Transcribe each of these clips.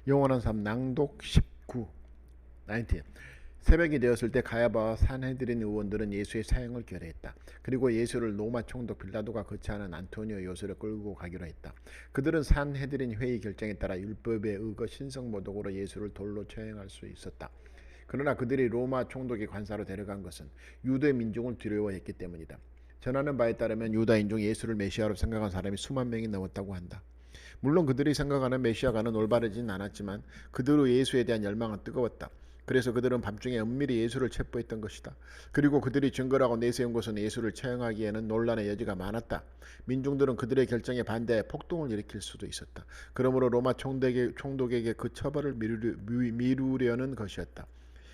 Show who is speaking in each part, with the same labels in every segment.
Speaker 1: 영원한 삶 낭독 19 19 새벽이 되었을 때 가야바와 산헤드린 의원들은 예수의 사형을 결의했다. 그리고 예수를 로마 총독 빌라도가 거처하는 안토니오 요새로 끌고 가기로 했다. 그들은 산헤드린 회의 결정에 따라 율법에 의거 신성모독으로 예수를 돌로 처형할 수 있었다. 그러나 그들이 로마 총독의 관사로 데려간 것은 유대 민중을 두려워했기 때문이다. 전하는 바에 따르면 유다인 중 예수를 메시아로 생각한 사람이 수만 명이 넘었다고 한다. 물론 그들이 생각하는 메시아가는 올바르진 않았지만 그대로 예수에 대한 열망은 뜨거웠다. 그래서 그들은 밤중에 은밀히 예수를 체포했던 것이다. 그리고 그들이 증거라고 내세운 것은 예수를 처형하기에는 논란의 여지가 많았다. 민중들은 그들의 결정에 반대해 폭동을 일으킬 수도 있었다. 그러므로 로마 총독에게 그 처벌을 미루려는 것이었다.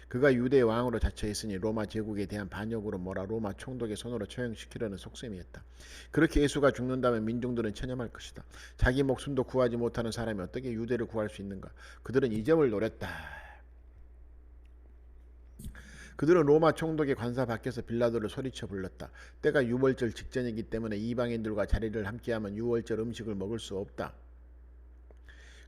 Speaker 1: 그가 유대의 왕으로 자처했으니 로마 제국에 대한 반역으로 몰아 로마 총독의 손으로 처형시키려는 속셈이었다. 그렇게 예수가 죽는다면 민중들은 체념할 것이다. 자기 목숨도 구하지 못하는 사람이 어떻게 유대를 구할 수 있는가? 그들은 이 점을 노렸다. 그들은 로마 총독의 관사 밖에서 빌라도를 소리쳐 불렀다. 때가 유월절 직전이기 때문에 이방인들과 자리를 함께하면 유월절 음식을 먹을 수 없다.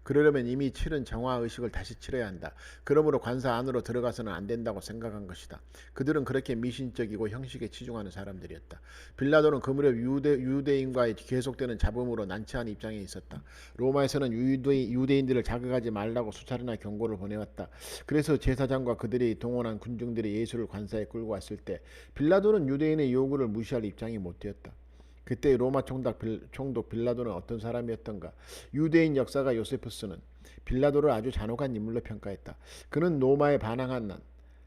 Speaker 1: 그러려면 이미 치른 정화의식을 다시 치러야 한다. 그러므로 관사 안으로 들어가서는 안 된다고 생각한 것이다. 그들은 그렇게 미신적이고 형식에 치중하는 사람들이었다. 빌라도는 그 무렵 유대인과의 계속되는 잡음으로 난처한 입장에 있었다. 로마에서는 유대인들을 자극하지 말라고 수차례나 경고를 보내왔다. 그래서 제사장과 그들이 동원한 군중들이 예수를 관사에 끌고 왔을 때 빌라도는 유대인의 요구를 무시할 입장이 못 되었다. 그때 로마 총독 빌라도는 어떤 사람이었던가? 유대인 역사가 요세푸스는 빌라도를 아주 잔혹한 인물로 평가했다. 그는 로마에 반항한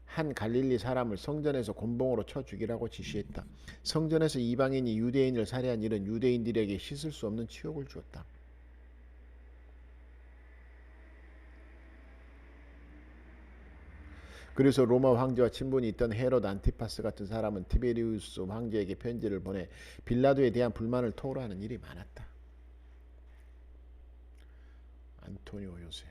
Speaker 1: 한 갈릴리 사람을 성전에서 곤봉으로 쳐 죽이라고 지시했다. 성전에서 이방인이 유대인을 살해한 일은 유대인들에게 씻을 수 없는 치욕을 주었다. 그래서 로마 황제와 친분이 있던 헤롯 안티파스 같은 사람은 티베리우스 황제에게 편지를 보내 빌라도에 대한 불만을 토로하는 일이 많았다. 안토니오 요새.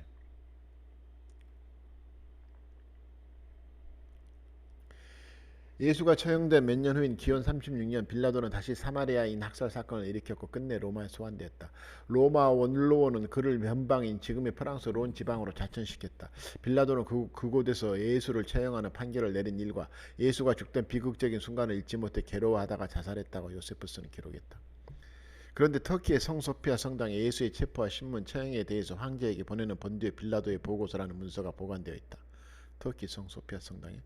Speaker 1: 예수가 처형된 몇 년 후인 기원 36년 빌라도는 다시 사마리아인 학살 사건을 일으켰고 끝내 로마에 소환되었다. 로마 원로원은 그를 변방인 지금의 프랑스 론 지방으로 자천시켰다. 빌라도는 그곳에서 예수를 처형하는 판결을 내린 일과 예수가 죽던 비극적인 순간을 잊지 못해 괴로워하다가 자살했다고 요세푸스는 기록했다. 그런데 터키의 성소피아 성당에 예수의 체포와 신문 처형에 대해서 황제에게 보내는 본디오 빌라도의 보고서라는 문서가 보관되어 있다. 터키 성소피아 성당에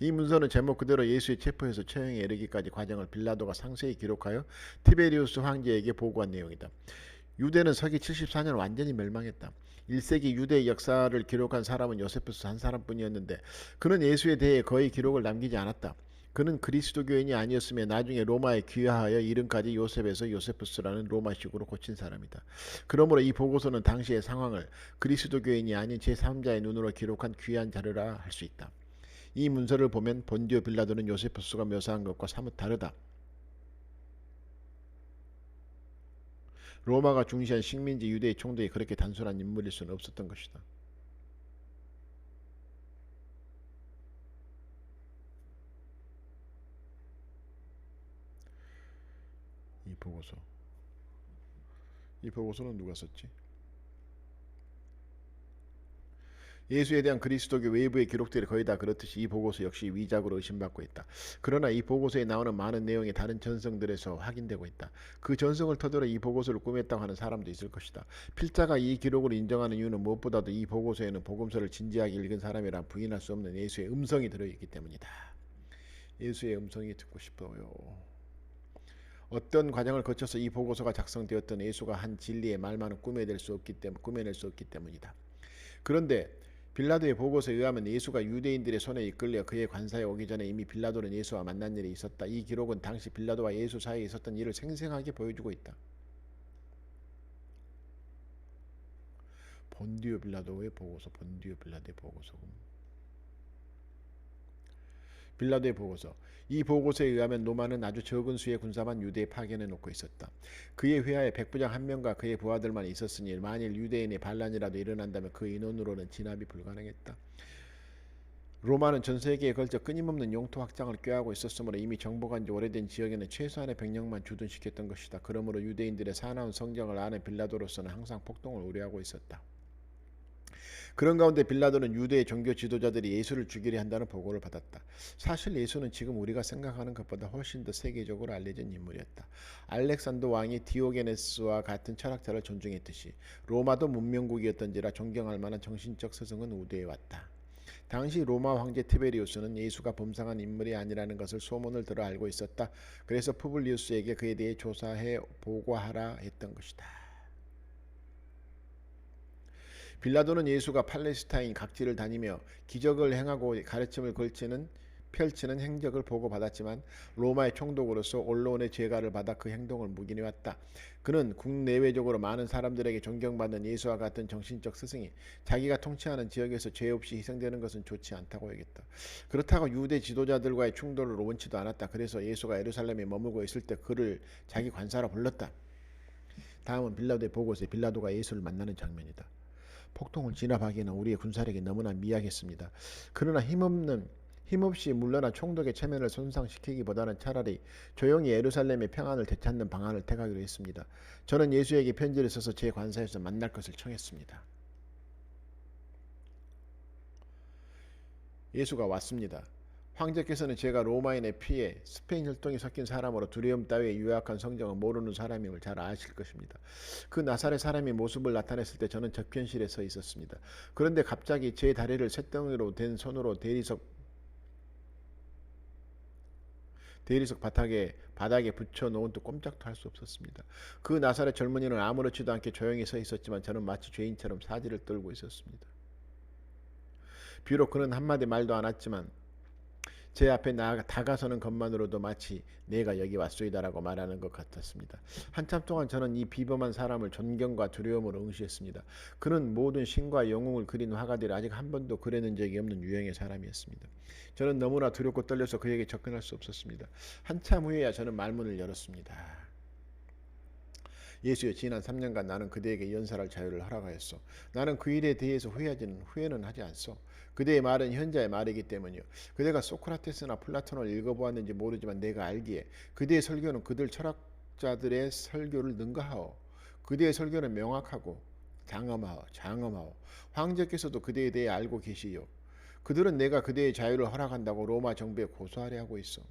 Speaker 1: 이 문서는 제목 그대로 예수의 체포에서 처형에 이르기까지 과정을 빌라도가 상세히 기록하여 티베리우스 황제에게 보고한 내용이다. 유대는 서기 74년 완전히 멸망했다. 1세기 유대 역사를 기록한 사람은 요세푸스 한 사람뿐이었는데 그는 예수에 대해 거의 기록을 남기지 않았다. 그는 그리스도교인이 아니었으며 나중에 로마에 귀화하여 이름까지 요셉에서 요세푸스라는 로마식으로 고친 사람이다. 그러므로 이 보고서는 당시의 상황을 그리스도교인이 아닌 제3자의 눈으로 기록한 귀한 자료라 할 수 있다. 이 문서를 보면 본디오 빌라도는 요세푸스가 묘사한 것과 사뭇 다르다. 로마가 중시한 식민지 유대의 총독이 그렇게 단순한 인물일 수는 없었던 것이다. 이 보고서. 이 보고서는 누가 썼지? 예수에 대한 그리스도교 외부의 기록들이 거의 다 그렇듯이 이 보고서 역시 위작으로 의심받고 있다. 그러나 이 보고서에 나오는 많은 내용이 다른 전성들에서 확인되고 있다. 그 전성을 토대로 이 보고서를 꾸몄다고 하는 사람도 있을 것이다. 필자가 이 기록을 인정하는 이유는 무엇보다도 이 보고서에는 복음서를 진지하게 읽은 사람이란 부인할 수 없는 예수의 음성이 들어있기 때문이다. 예수의 음성이 듣고 싶어요. 어떤 과정을 거쳐서 이 보고서가 작성되었던 예수가 한 진리의 말만은 꾸며낼 수 없기 때문이다. 그런데 빌라도의 보고서에 의하면 예수가 유대인들의 손에 이끌려 그의 관사에 오기 전에 이미 빌라도는 예수와 만난 일이 있었다. 이 기록은 당시 빌라도와 예수 사이에 있었던 일을 생생하게 보여주고 있다. 본디오 빌라도의 보고서, 본디오 빌라도의 보고서. 빌라도의 보고서. 이 보고서에 의하면 로마는 아주 적은 수의 군사만 유대에 파견해 놓고 있었다. 그의 회하에 백부장 한 명과 그의 부하들만 있었으니 만일 유대인의 반란이라도 일어난다면 그 인원으로는 진압이 불가능했다. 로마는 전 세계에 걸쳐 끊임없는 영토 확장을 꾀하고 있었으므로 이미 정복한 지 오래된 지역에는 최소한의 병력만 주둔시켰던 것이다. 그러므로 유대인들의 사나운 성정을 아는 빌라도로서는 항상 폭동을 우려하고 있었다. 그런 가운데 빌라도는 유대의 종교 지도자들이 예수를 죽이려 한다는 보고를 받았다. 사실 예수는 지금 우리가 생각하는 것보다 훨씬 더 세계적으로 알려진 인물이었다. 알렉산더 왕이 디오게네스와 같은 철학자를 존중했듯이 로마도 문명국이었던지라 존경할 만한 정신적 스승은 우대해 왔다. 당시 로마 황제 티베리우스는 예수가 범상한 인물이 아니라는 것을 소문을 들어 알고 있었다. 그래서 푸블리우스에게 그에 대해 조사해 보고하라 했던 것이다. 빌라도는 예수가 팔레스타인 각지를 다니며 기적을 행하고 가르침을 펼치는 행적을 보고받았지만 로마의 총독으로서 언론의 제가를 받아 그 행동을 묵인해왔다. 그는 국내외적으로 많은 사람들에게 존경받는 예수와 같은 정신적 스승이 자기가 통치하는 지역에서 죄 없이 희생되는 것은 좋지 않다고 여겼다. 그렇다고 유대 지도자들과의 충돌을 원치도 않았다. 그래서 예수가 예루살렘에 머물고 있을 때 그를 자기 관사로 불렀다. 다음은 빌라도의 보고서에 빌라도가 예수를 만나는 장면이다. 폭동을 진압하기에는 우리의 군사력이 너무나 미약했습니다. 그러나 힘없이 물러난 총독의 체면을 손상시키기보다는 차라리 조용히 예루살렘의 평안을 되찾는 방안을 택하기로 했습니다. 저는 예수에게 편지를 써서 제 관사에서 만날 것을 청했습니다. 예수가 왔습니다. 황제께서는 제가 로마인의 피에 스페인 혈통이 섞인 사람으로 두려움 따위에 유약한 성정을 모르는 사람임을 잘 아실 것입니다. 그 나사렛 사람이 모습을 나타냈을 때 저는 적편실에 서 있었습니다. 그런데 갑자기 제 다리를 쇳덩이로 된 손으로 대리석 바닥에 붙여 놓은 듯 꼼짝도 할 수 없었습니다. 그 나사렛 젊은이는 아무렇지도 않게 조용히 서 있었지만 저는 마치 죄인처럼 사지를 떨고 있었습니다. 비록 그는 한마디 말도 않았지만 제 앞에 다가서는 것만으로도 마치 내가 여기 왔소이다라고 말하는 것 같았습니다. 한참 동안 저는 이 비범한 사람을 존경과 두려움으로 응시했습니다. 그는 모든 신과 영웅을 그린 화가들이 아직 한 번도 그려낸 적이 없는 유형의 사람이었습니다. 저는 너무나 두렵고 떨려서 그에게 접근할 수 없었습니다. 한참 후에야 저는 말문을 열었습니다. 예수여, 지난 3년간 나는 그대에게 연설할 자유를 허락하였소. 나는 그 일에 대해서 후회는 하지 않소. 그대의 말은 현자의 말이기 때문이요. 그대가 소크라테스나 플라톤을 읽어보았는지 모르지만 내가 알기에 그대의 설교는 그들 철학자들의 설교를 능가하오. 그대의 설교는 명확하고 장엄하오. 황제께서도 그대에 대해 알고 계시오. 그들은 내가 그대의 자유를 허락한다고 로마 정부에 고소하려 하고 있어.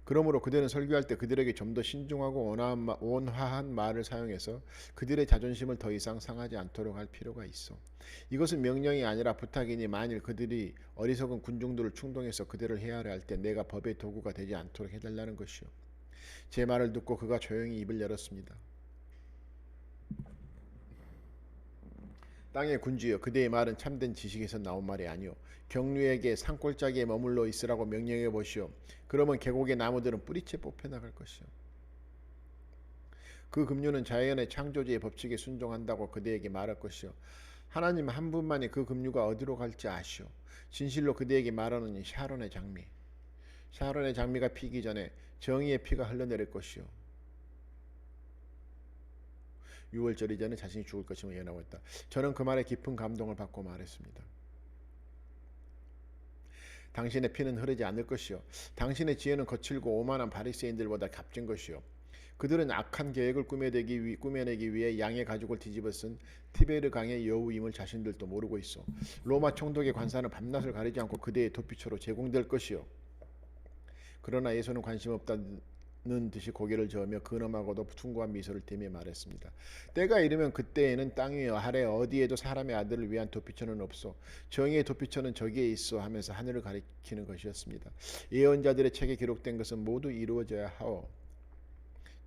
Speaker 1: 그러므로 그대는 설교할 때 그들에게 좀 더 신중하고 온화한 말을 사용해서 그들의 자존심을 더 이상 상하지 않도록 할 필요가 있어. 이것은 명령이 아니라 부탁이니 만일 그들이 어리석은 군중들을 충동해서 그들을 해하려 할 때 내가 법의 도구가 되지 않도록 해달라는 것이오. 제 말을 듣고 그가 조용히 입을 열었습니다. 땅의 군주여, 그대의 말은 참된 지식에서 나온 말이 아니오. 경류에게 산골짜기에 머물러 있으라고 명령해 보시오. 그러면 계곡의 나무들은 뿌리채 뽑혀나갈 것이오. 그 급류는 자연의 창조주의 법칙에 순종한다고 그대에게 말할 것이오. 하나님 한 분만이 그 급류가 어디로 갈지 아시오. 진실로 그대에게 말하노니 샤론의 장미가 피기 전에 정의의 피가 흘러내릴 것이오. 6월절 이전에 자신이 죽을 것임을 예언하고 있다. 저는 그 말에 깊은 감동을 받고 말했습니다. 당신의 피는 흐르지 않을 것이요. 당신의 지혜는 거칠고 오만한 바리새인들보다 값진 것이요. 그들은 악한 계획을 꾸며내기 위해 양의 가죽을 뒤집어 쓴 티베르 강의 여우임을 자신들도 모르고 있어. 로마 총독의 관사는 밤낮을 가리지 않고 그대의 도피처로 제공될 것이요. 그러나 예수는 관심 없다는 듯이 고개를 저으며 근엄하고도 숭고한 미소를 띠며 말했습니다. 때가 이르면 그때에는 땅 위 아래 어디에도 사람의 아들을 위한 도피처는 없소. 정의의 도피처는 저기에 있어 하면서 하늘을 가리키는 것이었습니다. 예언자들의 책에 기록된 것은 모두 이루어져야 하오.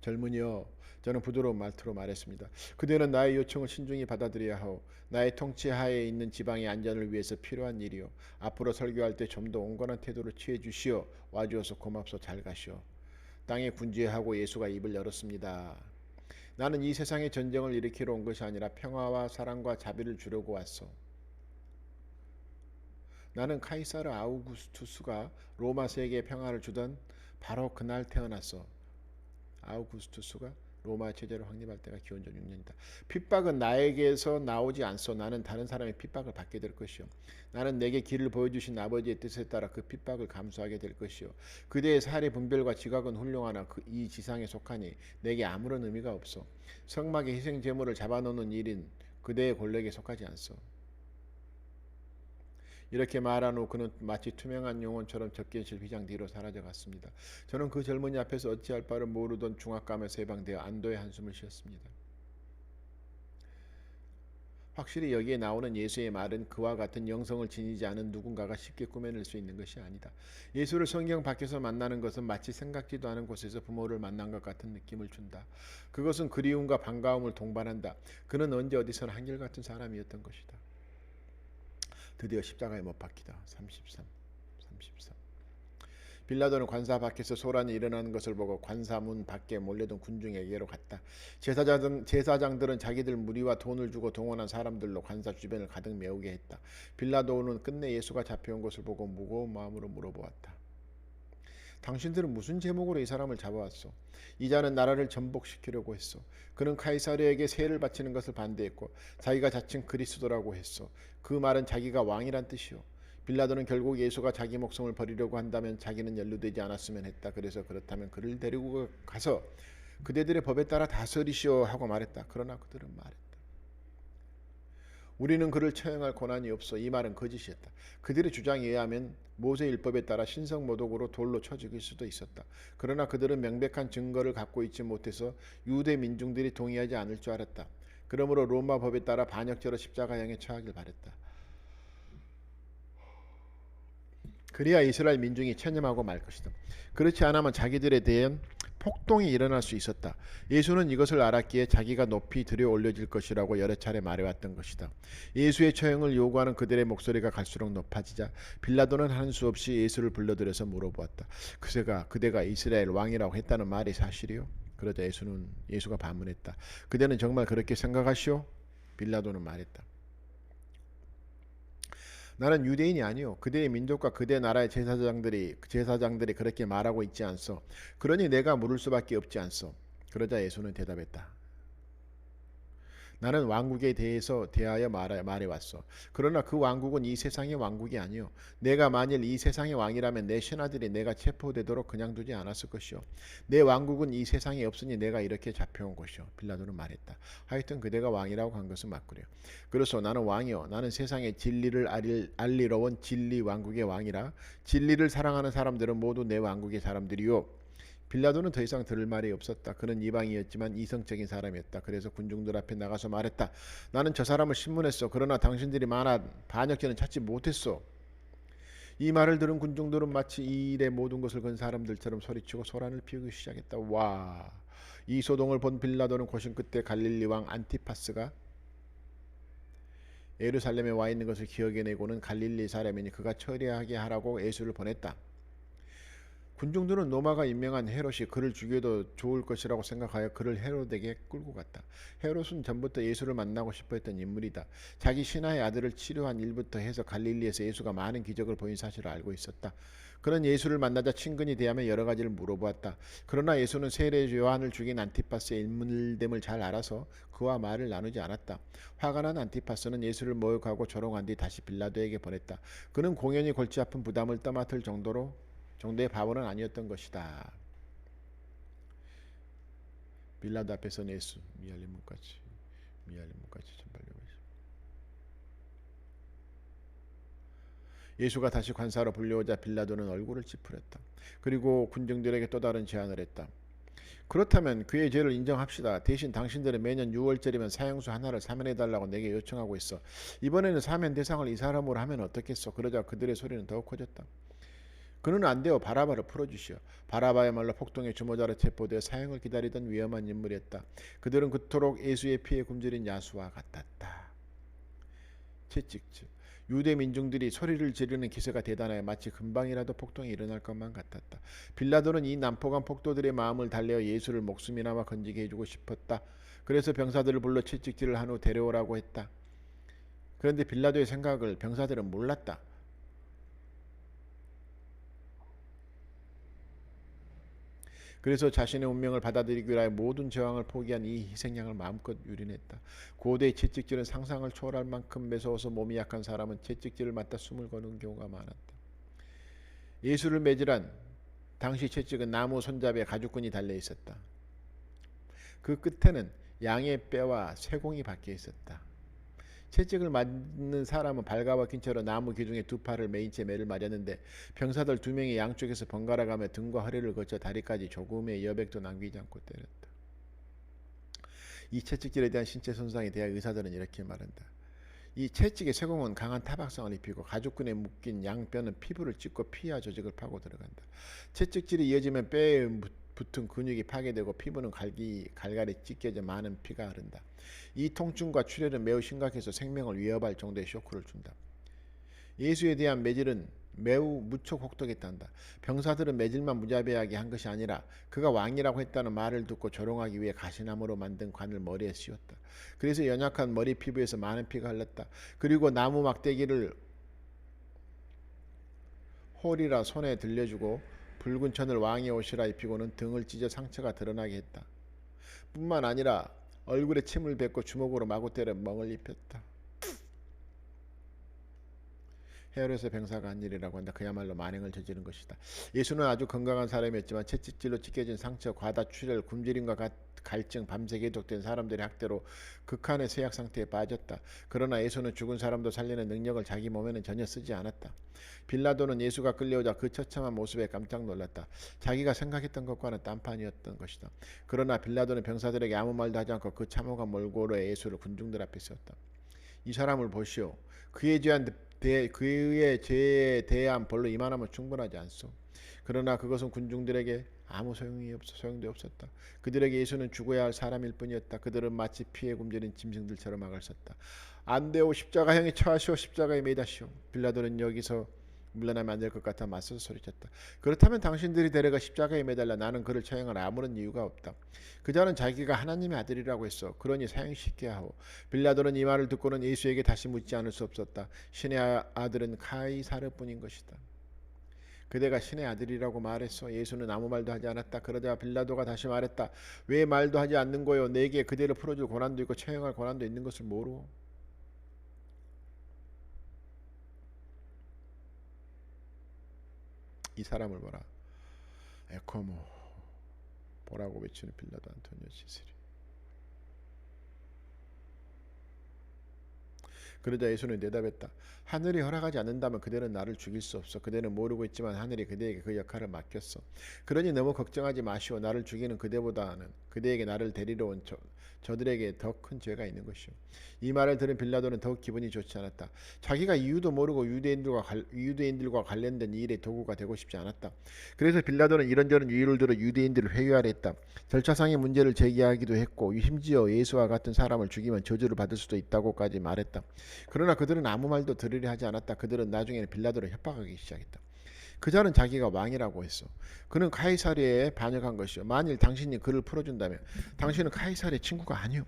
Speaker 1: 젊은이여, 저는 부드러운 말투로 말했습니다. 그대는 나의 요청을 신중히 받아들여야 하오. 나의 통치 하에 있는 지방의 안전을 위해서 필요한 일이오. 앞으로 설교할 때 좀 더 온건한 태도를 취해 주시오. 와주어서 고맙소. 잘 가시오. 땅에 군주하고 예수가 입을 열었습니다. 나는 이 세상의 전쟁을 일으키러 온 것이 아니라 평화와 사랑과 자비를 주려고 왔소. 나는 카이사르 아우구스투스가 로마 세계에 평화를 주던 바로 그날 태어났소. 아우구스투스가 로마 체제를 확립할 때가 기원전 6년이다. 핍박은 나에게서 나오지 않소. 나는 다른 사람의 핍박을 받게 될 것이요. 나는 내게 길을 보여주신 아버지의 뜻에 따라 그 핍박을 감수하게 될 것이요. 그대의 사리 분별과 지각은 훌륭하나 이 지상에 속하니 내게 아무런 의미가 없소. 성막의 희생 제물을 잡아놓는 일인 그대의 권력에 속하지 않소. 이렇게 말한 후 그는 마치 투명한 영혼처럼 접견실 휘장 뒤로 사라져갔습니다. 저는 그 젊은이 앞에서 어찌할 바를 모르던 중압감에서 해방되어 안도의 한숨을 쉬었습니다. 확실히 여기에 나오는 예수의 말은 그와 같은 영성을 지니지 않은 누군가가 쉽게 꾸며낼 수 있는 것이 아니다. 예수를 성경 밖에서 만나는 것은 마치 생각지도 않은 곳에서 부모를 만난 것 같은 느낌을 준다. 그것은 그리움과 반가움을 동반한다. 그는 언제 어디서나 한결같은 사람이었던 것이다. 드디어 십자가에 못 박히다. 33. 빌라도는 관사 밖에서 소란이 일어나는 것을 보고 관사문 밖에 몰려든 군중에게로 갔다. 제사장들은 자기들 무리와 돈을 주고 동원한 사람들로 관사 주변을 가득 메우게 했다. 빌라도는 끝내 예수가 잡혀온 것을 보고 무거운 마음으로 물어보았다. 당신들은 무슨 제목으로 이 사람을 잡아왔소? 이 자는 나라를 전복시키려고 했소. 그는 카이사르에게 세를 바치는 것을 반대했고 자기가 자칭 그리스도라고 했소. 그 말은 자기가 왕이란 뜻이오. 빌라도는 결국 예수가 자기 목숨을 버리려고 한다면 자기는 연루되지 않았으면 했다. 그래서 그렇다면 그를 데리고 가서 그대들의 법에 따라 다스리시오 하고 말했다. 그러나 그들은 말했다. 우리는 그를 처형할 권한이 없어. 이 말은 거짓이었다. 그들의 주장에 의하면 모세율법에 따라 신성모독으로 돌로 쳐 죽일 수도 있었다. 그러나 그들은 명백한 증거를 갖고 있지 못해서 유대 민중들이 동의하지 않을 줄 알았다. 그러므로 로마 법에 따라 반역죄로 십자가형에 처하길 바랬다. 그래야 이스라엘 민중이 체념하고 말 것이다. 그렇지 않으면 자기들에 대한 폭동이 일어날 수 있었다. 예수는 이것을 알았기에 자기가 높이 들여 올려질 것이라고 여러 차례 말해왔던 것이다. 예수의 처형을 요구하는 그들의 목소리가 갈수록 높아지자 빌라도는 하는 수 없이 예수를 불러들여서 물어보았다. 그대가 이스라엘 왕이라고 했다는 말이 사실이요? 그러자 예수가 반문했다. 그대는 정말 그렇게 생각하시오? 빌라도는 말했다. 나는 유대인이 아니요. 그대의 민족과 그대 나라의 제사장들이 그렇게 말하고 있지 않소. 그러니 내가 물을 수밖에 없지 않소. 그러자 예수는 대답했다. 나는 왕국에 대하여 말해왔소. 그러나 그 왕국은 이 세상의 왕국이 아니요. 내가 만일 이 세상의 왕이라면 내 신하들이 내가 체포되도록 그냥 두지 않았을 것이요. 내 왕국은 이 세상에 없으니 내가 이렇게 잡혀온 것이요. 빌라도는 말했다. 하여튼 그대가 왕이라고 한 것은 맞구려. 그래서 나는 왕이요. 나는 세상의 진리를 알리러 온 진리 왕국의 왕이라. 진리를 사랑하는 사람들은 모두 내 왕국의 사람들이요. 빌라도는 더 이상 들을 말이 없었다. 그는 이방이었지만 이성적인 사람이었다. 그래서 군중들 앞에 나가서 말했다. 나는 저 사람을 신문했어. 그러나 당신들이 말한 반역죄는 찾지 못했어. 이 말을 들은 군중들은 마치 이 일의 모든 것을 건 사람들처럼 소리치고 소란을 피우기 시작했다. 와! 이 소동을 본 빌라도는 고심 끝에 갈릴리 왕 안티파스가 예루살렘에 와 있는 것을 기억해내고는 갈릴리 사람이니 그가 처리하게 하라고 예수를 보냈다. 군중들은 로마가 임명한 헤롯이 그를 죽여도 좋을 것이라고 생각하여 그를 헤롯에게 끌고 갔다. 헤롯은 전부터 예수를 만나고 싶어 했던 인물이다. 자기 신하의 아들을 치료한 일부터 해서 갈릴리에서 예수가 많은 기적을 보인 사실을 알고 있었다. 그는 예수를 만나자 친근히 대하며 여러 가지를 물어보았다. 그러나 예수는 세례 요한을 죽인 안티파스의 인물됨을 잘 알아서 그와 말을 나누지 않았다. 화가 난 안티파스는 예수를 모욕하고 조롱한 뒤 다시 빌라도에게 보냈다. 그는 공연히 골치 아픈 부담을 떠맡을 정도의 바보는 아니었던 것이다. 빌라도 앞에서 예수 미알림문까지 1800. 예수가 다시 관사로 불려오자 빌라도는 얼굴을 찌푸렸다. 그리고 군중들에게 또 다른 제안을 했다. 그렇다면 그의 죄를 인정합시다. 대신 당신들은 매년 6월절이면 사형수 하나를 사면해달라고 내게 요청하고 있어. 이번에는 사면 대상을 이 사람으로 하면 어떻겠어? 그러자 그들의 소리는 더욱 커졌다. 그는 안 되어 바라바를 풀어주시오. 바라바야말로 폭동의 주모자로 체포되어 사형을 기다리던 위험한 인물이었다. 그들은 그토록 예수의 피에 굶주린 야수와 같았다. 채찍질. 유대 민중들이 소리를 지르는 기세가 대단하여 마치 금방이라도 폭동이 일어날 것만 같았다. 빌라도는 이 난폭한 폭도들의 마음을 달래어 예수를 목숨이나마 건지게 해주고 싶었다. 그래서 병사들을 불러 채찍질을 한 후 데려오라고 했다. 그런데 빌라도의 생각을 병사들은 몰랐다. 그래서 자신의 운명을 받아들이기 위하여 모든 저항을 포기한 이 희생양을 마음껏 유린했다. 고대의 채찍질은 상상을 초월할 만큼 매서워서 몸이 약한 사람은 채찍질을 맞다 숨을 거는 경우가 많았다. 예수를 매질한 당시 채찍은 나무 손잡이에 가죽끈이 달려 있었다. 그 끝에는 양의 뼈와 쇠공이 박혀 있었다. 채찍을 맞는 사람은 발가벗긴 채로 나무 기둥에 두 팔을 메인 채 매를 맞았는데 병사들 두 명이 양쪽에서 번갈아 가며 등과 허리를 거쳐 다리까지 조금의 여백도 남기지 않고 때렸다. 이 채찍질에 대한 신체 손상에 대해 의사들은 이렇게 말한다. 이 채찍의 쇠공은 강한 타박성을 입히고 가죽끈에 묶인 양뼈는 피부를 찢고 피하 조직을 파고 들어간다. 채찍질이 이어지면 뼈에 붙은 근육이 파괴되고 피부는 갈갈이 찢겨져 많은 피가 흐른다. 이 통증과 출혈은 매우 심각해서 생명을 위협할 정도의 쇼크를 준다. 예수에 대한 매질은 매우 무척 혹독했단다. 병사들은 매질만 무자비하게 한 것이 아니라 그가 왕이라고 했다는 말을 듣고 조롱하기 위해 가시나무로 만든 관을 머리에 씌웠다. 그래서 연약한 머리 피부에서 많은 피가 흘렀다. 그리고 나무 막대기를 홀이라 손에 들려주고 붉은 천을 왕의 옷이라 입히고는 등을 찢어 상처가 드러나게 했다. 뿐만 아니라 얼굴에 침을 뱉고 주먹으로 마구 때려 멍을 입혔다. 헤롯의 병사가 한 일이라고 한다. 그야말로 만행을 저지른 것이다. 예수는 아주 건강한 사람이었지만 채찍질로 찢겨진 상처, 과다 출혈, 굶주림과 갈증, 밤새 계속된 사람들의 학대로 극한의 쇠약 상태에 빠졌다. 그러나 예수는 죽은 사람도 살리는 능력을 자기 몸에는 전혀 쓰지 않았다. 빌라도는 예수가 끌려오자 그 처참한 모습에 깜짝 놀랐다. 자기가 생각했던 것과는 딴판이었던 것이다. 그러나 빌라도는 병사들에게 아무 말도 하지 않고 그 참혹한 몰골로의 예수를 군중들 앞에 세웠다. 이 사람을 보시오. 그의 죄에 대한 벌로 이만하면 충분하지 않소. 그러나 그것은 군중들에게 아무 소용도 없었다. 그들에게 예수는 죽어야 할 사람일 뿐이었다. 그들은 마치 피에 굶주린 짐승들처럼 악을 썼다. 안되오, 십자가형에 처하시오, 십자가에 매다시오. 빌라도는 여기서 물러나면 안 될 것 같아 맞서서 소리쳤다. 그렇다면 당신들이 데려가 십자가에 매달라. 나는 그를 처형할 아무런 이유가 없다. 그자는 자기가 하나님의 아들이라고 했어. 그러니 사형시켜야 하오. 빌라도는 이 말을 듣고는 예수에게 다시 묻지 않을 수 없었다. 신의 아들은 카이사르뿐인 것이다. 그대가 신의 아들이라고 말했어. 예수는 아무 말도 하지 않았다. 그러자 빌라도가 다시 말했다. 왜 말도 하지 않는 거요? 내게 그대를 풀어줄 권한도 있고 처형할 권한도 있는 것을 모르오. 이 사람을 보라. 에코모 보라고 외치는 빌라도 안토니오 시세리. 그러자 예수는 대답했다. 하늘이 허락하지 않는다면 그대는 나를 죽일 수 없어. 그대는 모르고 있지만 하늘이 그대에게 그 역할을 맡겼어. 그러니 너무 걱정하지 마시오. 나를 죽이는 그대보다는 그대에게 나를 데리러 온 저들에게 더 큰 죄가 있는 것이오. 이 말을 들은 빌라도는 더욱 기분이 좋지 않았다. 자기가 이유도 모르고 유대인들과 관련된 일의 도구가 되고 싶지 않았다. 그래서 빌라도는 이런저런 이유를 들어 유대인들을 회유하려 했다. 절차상의 문제를 제기하기도 했고 심지어 예수와 같은 사람을 죽이면 저주를 받을 수도 있다고까지 말했다. 그러나 그들은 아무 말도 들으려 하지 않았다. 그들은 나중에는 빌라도를 협박하기 시작했다. 그자는 자기가 왕이라고 했어. 그는 카이사르에 반역한 것이요. 만일 당신이 그를 풀어준다면 당신은 카이사르의 친구가 아니오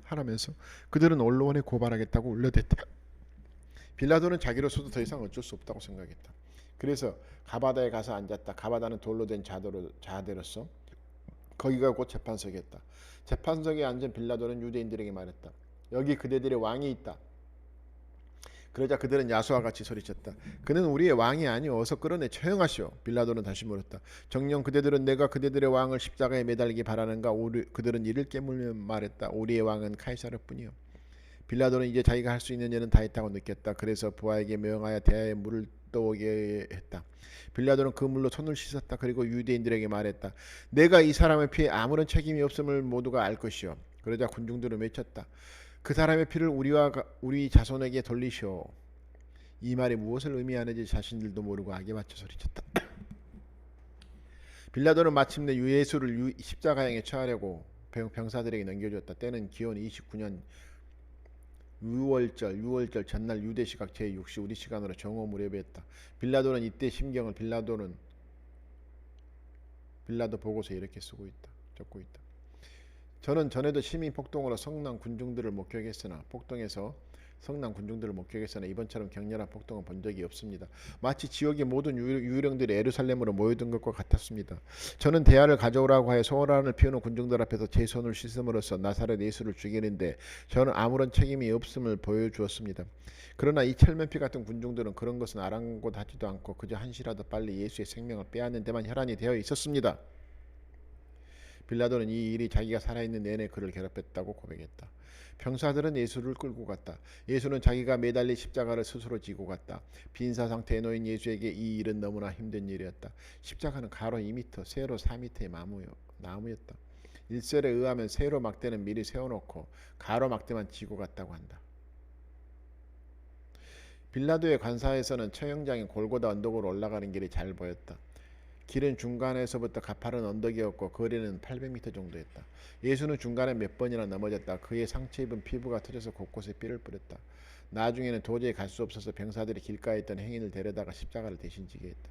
Speaker 1: 하라면서 그들은 언론에 고발하겠다고 울려댔다. 빌라도는 자기로서도 더 이상 어쩔 수 없다고 생각했다. 그래서 가바다에 가서 앉았다. 가바다는 돌로 된 자대로서 거기가 곧 재판석이었다. 재판석에 앉은 빌라도는 유대인들에게 말했다. 여기 그대들의 왕이 있다. 그러자 그들은 야수와 같이 소리쳤다. 그는 우리의 왕이 아니오. 어서 끌어내 처형하시오. 빌라도는 다시 물었다. 정녕 그대들은 내가 그대들의 왕을 십자가에 매달리기 바라는가? 그들은 이를 깨물며 말했다. 우리의 왕은 카이사르뿐이오. 빌라도는 이제 자기가 할 수 있는 일은 다 했다고 느꼈다. 그래서 부하에게 명하여 대야에 물을 떠오게 했다. 빌라도는 그 물로 손을 씻었다. 그리고 유대인들에게 말했다. 내가 이 사람의 피에 아무런 책임이 없음을 모두가 알 것이오. 그러자 군중들은 외쳤다. 그 사람의 피를 우리 자손에게 돌리시오. 이 말이 무엇을 의미하는지 자신들도 모르고 악에 맞춰 소리쳤다. 빌라도는 마침내 예수를 십자가형에 처하려고 병사들에게 넘겨줬다. 때는 기원 29년 6월절 전날 유대 시각 제6시 우리 시간으로 정오 무렵이었다. 빌라도는 이때 심경을 빌라도 보고서에 이렇게 적고 있다. 저는 전에도 시민 폭동으로 성난 군중들을 목격했으나 폭동에서 성난 군중들을 목격했으나 이번처럼 격렬한 폭동은 본 적이 없습니다. 마치 지역의 모든 유령들이 예루살렘으로 모여든 것과 같았습니다. 저는 대화를 가져오라고 하여 소란을 피우는 군중들 앞에서 제 손을 씻음으로써 나사렛 예수를 죽이는데 저는 아무런 책임이 없음을 보여주었습니다. 그러나 이 철면피 같은 군중들은 그런 것은 아랑곳하지도 않고 그저 한시라도 빨리 예수의 생명을 빼앗는 데만 혈안이 되어 있었습니다. 빌라도는 이 일이 자기가 살아있는 내내 그를 괴롭혔다고 고백했다. 병사들은 예수를 끌고 갔다. 예수는 자기가 매달린 십자가를 스스로 지고 갔다. 빈사 상태에 놓인 예수에게 이 일은 너무나 힘든 일이었다. 십자가는 가로 2m, 세로 4m의 나무였다. 일설에 의하면 세로 막대는 미리 세워놓고 가로 막대만 지고 갔다고 한다. 빌라도의 관사에서는 처형장인 골고다 언덕으로 올라가는 길이 잘 보였다. 길은 중간에서부터 가파른 언덕이었고 거리는 800m 정도였다. 예수는 중간에 몇 번이나 넘어졌다. 그의 상처 입은 피부가 터져서 곳곳에 삐를 뿌렸다. 나중에는 도저히 갈 수 없어서 병사들이 길가에 있던 행인을 데려다가 십자가를 대신 지게 했다.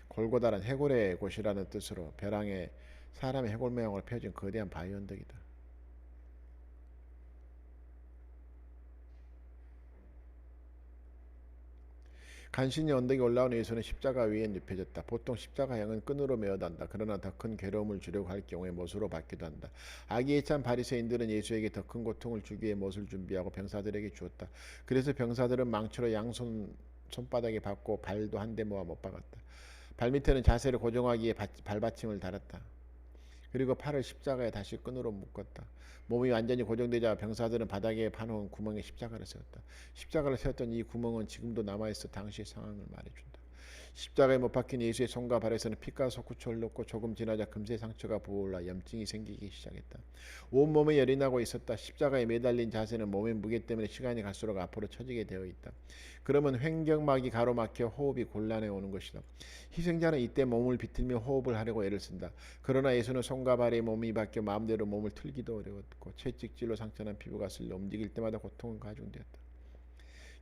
Speaker 1: 골고다는 해골의 곳이라는 뜻으로 벼랑에 사람의 해골 모양으로 펴진 거대한 바위 언덕이다. 간신히 언덕에 올라온 예수는 십자가 위에 눕혀졌다. 보통 십자가형은 끈으로 메어단다. 그러나 더 큰 괴로움을 주려고 할 경우에 못으로 받기도 한다. 악의에 찬 바리새인들은 예수에게 더 큰 고통을 주기 위해 못을 준비하고 병사들에게 주었다. 그래서 병사들은 망치로 양손 손바닥에 박고 발도 한데 모아 못 박았다. 발밑에는 자세를 고정하기 위해 발받침을 달았다. 그리고 팔을 십자가에 다시 끈으로 묶었다. 몸이 완전히 고정되자 병사들은 바닥에 파놓은 구멍에 십자가를 세웠다. 십자가를 세웠던 이 구멍은 지금도 남아있어 당시의 상황을 말해준다. 십자가에 못 박힌 예수의 손과 발에서는 피가 솟구쳐 흘렀고 조금 지나자 금세 상처가 부어올라 염증이 생기기 시작했다. 온몸에 열이 나고 있었다. 십자가에 매달린 자세는 몸의 무게 때문에 시간이 갈수록 앞으로 처지게 되어 있다. 그러면 횡격막이 가로막혀 호흡이 곤란해 오는 것이다. 희생자는 이때 몸을 비틀며 호흡을 하려고 애를 쓴다. 그러나 예수는 손과 발에 몸이 바뀌어 마음대로 몸을 틀기도 어려웠고 채찍질로 상처난 피부가 쓸려 움직일 때마다 고통은 가중되었다.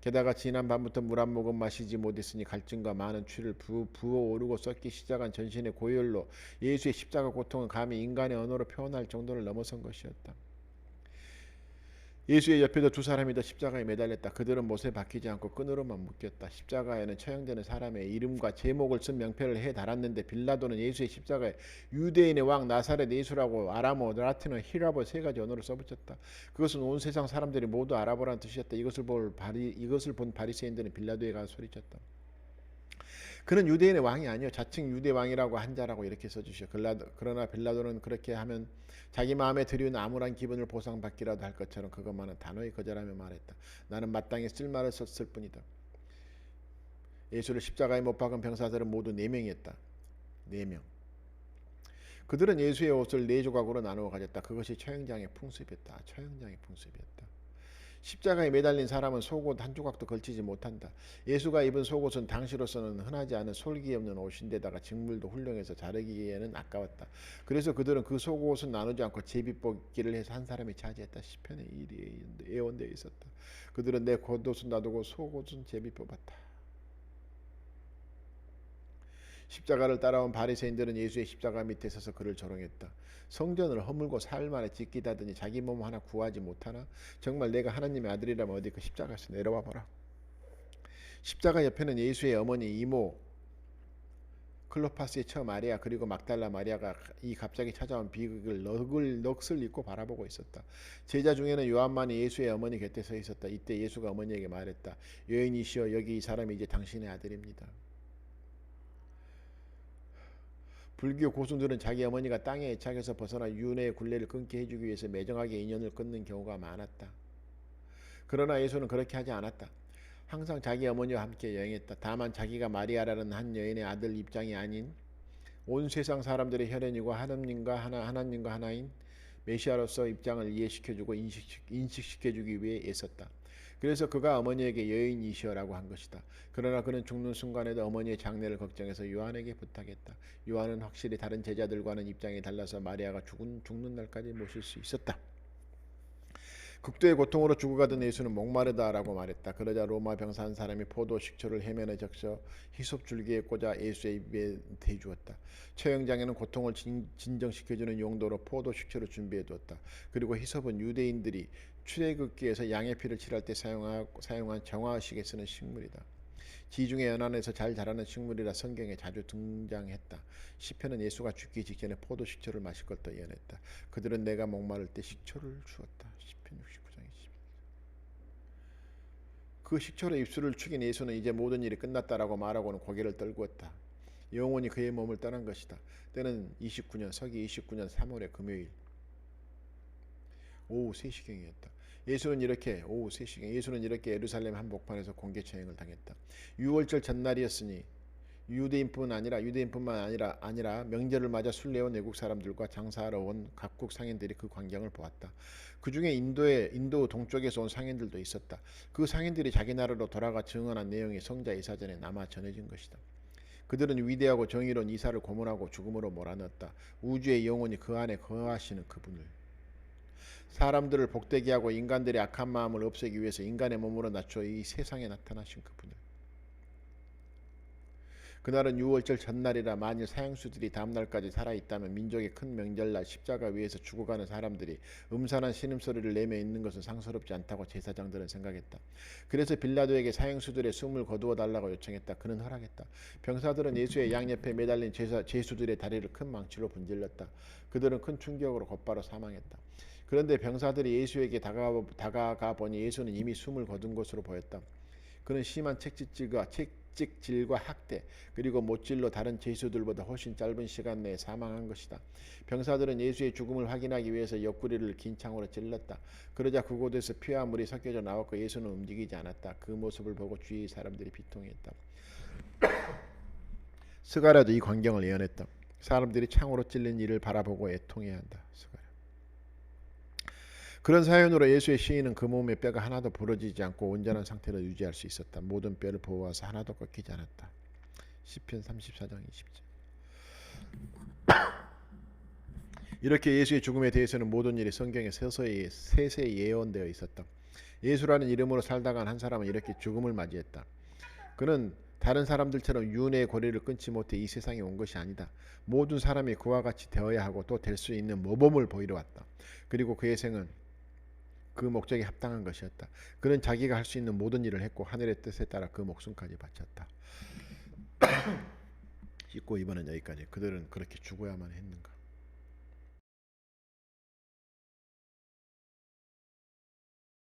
Speaker 1: 게다가 지난 밤부터 물 한 모금 마시지 못했으니 갈증과 많은 추를 부어오르고 썩기 시작한 전신의 고열로 예수의 십자가 고통은 감히 인간의 언어로 표현할 정도를 넘어선 것이었다. 예수의 옆에도 두 사람이 더 십자가에 매달렸다. 그들은 못에 박히지 않고 끈으로만 묶였다. 십자가에는 처형되는 사람의 이름과 제목을 쓴 명패를 해 달았는데 빌라도는 예수의 십자가에 유대인의 왕 나사렛 예수라고 아람어, 라틴어, 히라보 세 가지 언어를 써붙였다. 그것은 온 세상 사람들이 모두 알아보라는 뜻이었다. 이것을 본 바리새인들은 빌라도에 가서 소리쳤다. 그는 유대인의 왕이 아니요 자칭 유대 왕이라고 한자라고 이렇게 써주시오. 그러나 빌라도는 그렇게 하면 자기 마음에 들이운 암울한 기분을 보상받기라도 할 것처럼 그것만은 단호히 거절하며 말했다. 나는 마땅히 쓸 말을 썼을 뿐이다. 예수를 십자가에 못 박은 병사들은 모두 4명이었다. 4명. 그들은 예수의 옷을 4조각으로 나누어 가졌다. 그것이 처형장의 풍습이었다. 처형장의 풍습이었다. 십자가에 매달린 사람은 속옷 한 조각도 걸치지 못한다. 예수가 입은 속옷은 당시로서는 흔하지 않은 솔기 없는 옷인데다가 직물도 훌륭해서 자르기에는 아까웠다. 그래서 그들은 그 속옷은 나누지 않고 제비뽑기를 해서 한 사람이 차지했다. 시편에 일이 예언되어 있었다. 그들은 내 겉옷은 놔두고 속옷은 제비 뽑았다. 십자가를 따라온 바리새인들은 예수의 십자가 밑에 서서 그를 조롱했다. 성전을 허물고 사흘 만에 짓기다더니 자기 몸 하나 구하지 못하나? 정말 내가 하나님의 아들이라면 어디 그 십자가에서 내려와 보라. 십자가 옆에는 예수의 어머니 이모 클로파스의 처 마리아 그리고 막달라 마리아가 이 갑자기 찾아온 비극을 넋을 잃고 바라보고 있었다. 제자 중에는 요한만이 예수의 어머니 곁에 서 있었다. 이때 예수가 어머니에게 말했다. 여인이시여 여기 이 사람이 이제 당신의 아들입니다. 불교 고승들은 자기 어머니가 땅에 애착해서 벗어나 윤회의 굴레를 끊게 해주기 위해서 매정하게 인연을 끊는 경우가 많았다. 그러나 예수는 그렇게 하지 않았다. 항상 자기 어머니와 함께 여행했다. 다만 자기가 마리아라는 한 여인의 아들 입장이 아닌 온 세상 사람들의 혈연이고 하나님과 하나인 메시아로서 입장을 이해시켜주고 인식시켜주기 위해 애썼다. 그래서 그가 어머니에게 여인이시여라고 한 것이다. 그러나 그는 죽는 순간에도 어머니의 장례를 걱정해서 요한에게 부탁했다. 요한은 확실히 다른 제자들과는 입장이 달라서 마리아가 죽는 날까지 모실 수 있었다. 극도의 고통으로 죽어가던 예수는 목마르다라고 말했다. 그러자 로마 병사 한 사람이 포도 식초를 해면에 적셔 히솝 줄기에 꽂아 예수의 입에 대주었다. 처형장에는 고통을 진정시켜주는 용도로 포도 식초를 준비해 두었다. 그리고 히솝은 유대인들이 출애굽기에서 양의 피를 칠할 때 사용한 정화의식에 쓰는 식물이다. 지중해 연안에서 잘 자라는 식물이라 성경에 자주 등장했다. 시편은 예수가 죽기 직전에 포도 식초를 마실 것도 예언했다. 그들은 내가 목마를 때 식초를 주었다. 시편 69장 20절. 그 식초로 입술을 축인 예수는 이제 모든 일이 끝났다라고 말하고는 고개를 떨구었다. 영혼이 그의 몸을 떠난 것이다. 때는 서기 29년 3월의 금요일 오후 3시경이었다. 오후 3시경 예수는 이렇게 예루살렘 한복판에서 공개 처형을 당했다. 유월절 전날이었으니 유대인뿐만 아니라 명절을 맞아 순례온 외국 사람들과 장사하러 온 각국 상인들이 그 광경을 보았다. 그 중에 인도 동쪽에서 온 상인들도 있었다. 그 상인들이 자기 나라로 돌아가 증언한 내용이 성자 이사전에 남아 전해진 것이다. 그들은 위대하고 정의로운 이사를 고문하고 죽음으로 몰아넣었다. 우주의 영혼이 그 안에 거하시는 그분을. 사람들을 복되게 하고 인간들의 악한 마음을 없애기 위해서 인간의 몸으로 낮춰 이 세상에 나타나신 그분을. 그날은 유월절 전날이라 만일 사형수들이 다음날까지 살아있다면 민족의 큰 명절날 십자가 위에서 죽어가는 사람들이 음산한 신음소리를 내며 있는 것은 상스럽지 않다고 제사장들은 생각했다. 그래서 빌라도에게 사형수들의 숨을 거두어 달라고 요청했다. 그는 허락했다. 병사들은 예수의 양옆에 매달린 죄수들의 다리를 큰 망치로 분질렀다. 그들은 큰 충격으로 곧바로 사망했다. 그런데 병사들이 예수에게 다가가 보니 예수는 이미 숨을 거둔 것으로 보였다. 그는 심한 채찍질과 학대 그리고 못질로 다른 죄수들보다 훨씬 짧은 시간 내에 사망한 것이다. 병사들은 예수의 죽음을 확인하기 위해서 옆구리를 긴 창으로 찔렀다. 그러자 그곳에서 피와 물이 섞여져 나왔고 예수는 움직이지 않았다. 그 모습을 보고 주위의 사람들이 비통했다. 스가랴도 이 광경을 예언했다. 사람들이 창으로 찔린 이를 바라보고 애통해야 한다. 스가랴. 그런 사연으로 예수의 시인은 그 몸의 뼈가 하나도 부러지지 않고 온전한 상태를 유지할 수 있었다. 모든 뼈를 보호해서 하나도 꺾이지 않았다. 시편 34장 20절. 이렇게 예수의 죽음에 대해서는 모든 일이 성경에 세세히 예언되어 있었다. 예수라는 이름으로 살다간 한 사람은 이렇게 죽음을 맞이했다. 그는 다른 사람들처럼 윤회의 고리를 끊지 못해 이 세상에 온 것이 아니다. 모든 사람이 그와 같이 되어야 하고 또 될 수 있는 모범을 보이러 왔다. 그리고 그의 생은 그 목적에 합당한 것이었다. 그는 자기가 할 수 있는 모든 일을 했고 하늘의 뜻에 따라 그 목숨까지 바쳤다. 19, 2번은 여기까지. 그들은 그렇게 죽어야만 했는가?